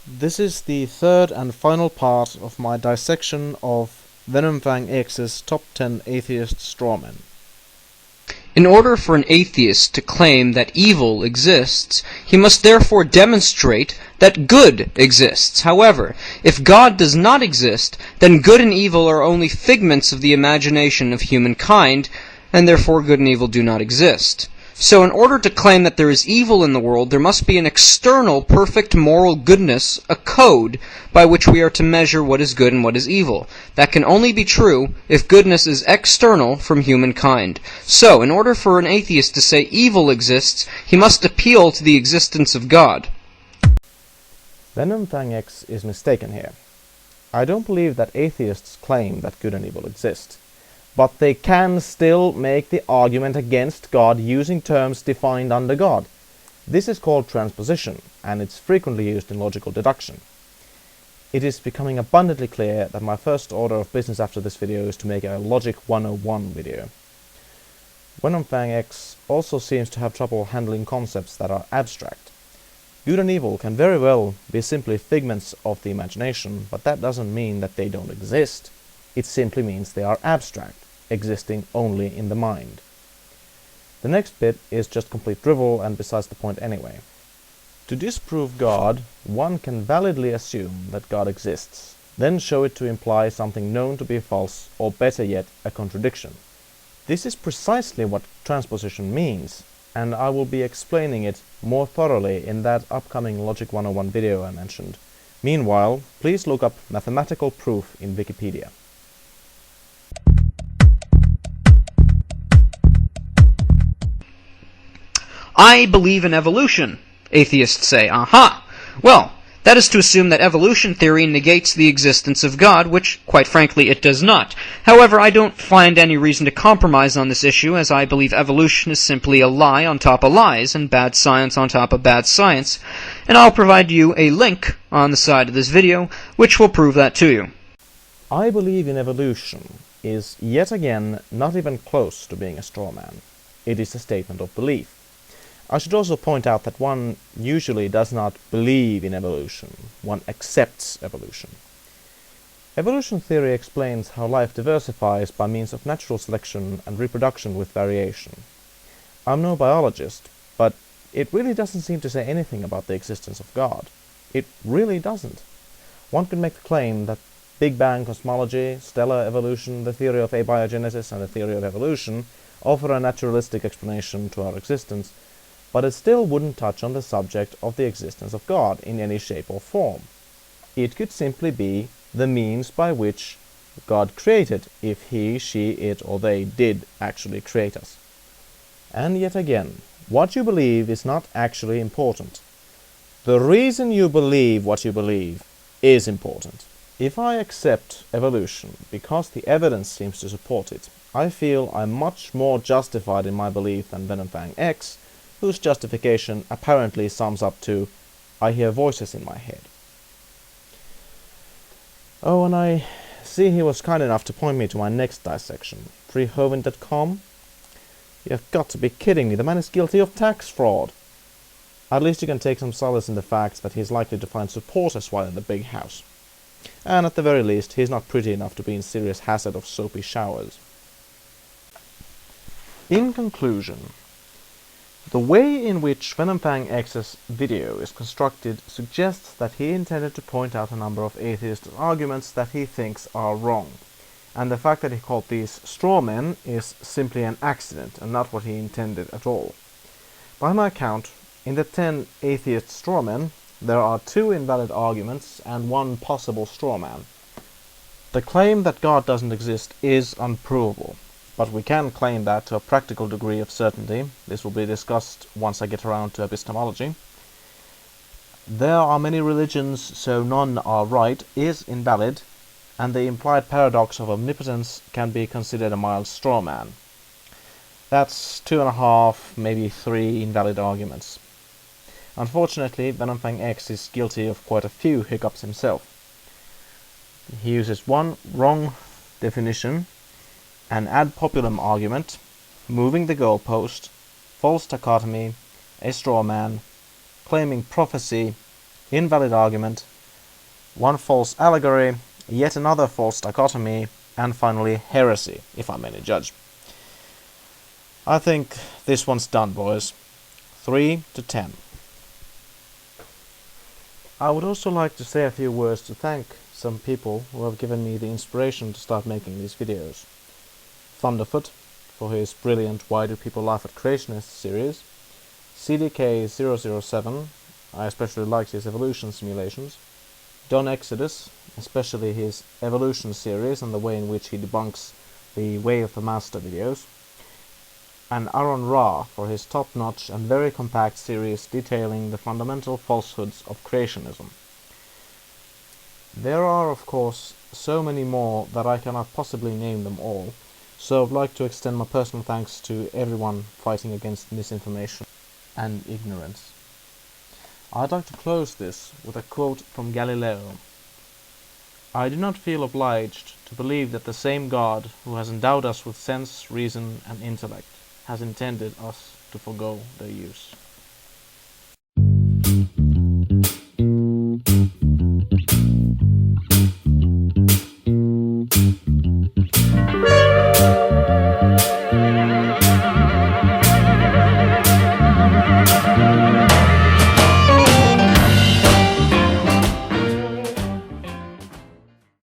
This is the third and final part of my dissection of VenomFangX's top 10 atheist strawmen. In order for an atheist to claim that evil exists, he must therefore demonstrate that good exists. However, if God does not exist, then good and evil are only figments of the imagination of humankind, and therefore good and evil do not exist. So in order to claim that there is evil in the world, there must be an external, perfect moral goodness, a code, by which we are to measure what is good and what is evil. That can only be true if goodness is external from humankind. So, in order for an atheist to say evil exists, he must appeal to the existence of God. VenomFangX is mistaken here. I don't believe that atheists claim that good and evil exist. But they can still make the argument against God using terms defined under God. This is called transposition, and it's frequently used in logical deduction. It is becoming abundantly clear that my first order of business after this video is to make a Logic 101 video. VenomFangX also seems to have trouble handling concepts that are abstract. Good and evil can very well be simply figments of the imagination, but that doesn't mean that they don't exist. It simply means they are abstract, existing only in the mind. The next bit is just complete drivel and besides the point anyway. To disprove God, one can validly assume that God exists, then show it to imply something known to be false, or better yet, a contradiction. This is precisely what transposition means, and I will be explaining it more thoroughly in that upcoming Logic 101 video I mentioned. Meanwhile, please look up mathematical proof in Wikipedia. I believe in evolution, atheists say. Aha! Well, that is to assume that evolution theory negates the existence of God, which, quite frankly, it does not. However, I don't find any reason to compromise on this issue, as I believe evolution is simply a lie on top of lies, and bad science on top of bad science, and I'll provide you a link on the side of this video, which will prove that to you. I believe in evolution is, yet again, not even close to being a straw man. It is a statement of belief. I should also point out that one usually does not believe in evolution, one accepts evolution. Evolution theory explains how life diversifies by means of natural selection and reproduction with variation. I'm no biologist, but it really doesn't seem to say anything about the existence of God. It really doesn't. One could make the claim that Big Bang cosmology, stellar evolution, the theory of abiogenesis and the theory of evolution offer a naturalistic explanation to our existence, but it still wouldn't touch on the subject of the existence of God in any shape or form. It could simply be the means by which God created, if he, she, it, or they did actually create us. And yet again, what you believe is not actually important. The reason you believe what you believe is important. If I accept evolution because the evidence seems to support it, I feel I'm much more justified in my belief than VenomFangX, whose justification apparently sums up to, I hear voices in my head. Oh, and I see he was kind enough to point me to my next dissection, freehoven.com. You've got to be kidding me, the man is guilty of tax fraud. At least you can take some solace in the fact that he's likely to find supporters while in the big house. And at the very least, he's not pretty enough to be in serious hazard of soapy showers. In conclusion, the way in which VenomFangX's video is constructed suggests that he intended to point out a number of atheist arguments that he thinks are wrong, and the fact that he called these strawmen is simply an accident and not what he intended at all. By my count, in the 10 atheist strawmen, there are 2 invalid arguments and 1 possible strawman. The claim that God doesn't exist is unprovable. But we can claim that to a practical degree of certainty. This will be discussed once I get around to epistemology. There are many religions, so none are right, is invalid, and the implied paradox of omnipotence can be considered a mild straw man. That's 2.5, maybe 3 invalid arguments. Unfortunately, VenomFangX is guilty of quite a few hiccups himself. He uses one wrong definition, an ad populum argument, moving the goalpost, false dichotomy, a straw man, claiming prophecy, invalid argument, one false allegory, yet another false dichotomy, and finally heresy, if I'm any judge. I think this one's done, boys. 3 to 10. I would also like to say a few words to thank some people who have given me the inspiration to start making these videos. Thunderfoot, for his brilliant Why Do People Laugh at Creationists series. CDK007, I especially liked his evolution simulations. Don Exodus, especially his evolution series and the way in which he debunks the Way of the Master videos. And AronRa for his top-notch and very compact series detailing the fundamental falsehoods of creationism. There are, of course, so many more that I cannot possibly name them all, so I'd like to extend my personal thanks to everyone fighting against misinformation and ignorance. I'd like to close this with a quote from Galileo. I do not feel obliged to believe that the same God who has endowed us with sense, reason, and intellect has intended us to forgo their use.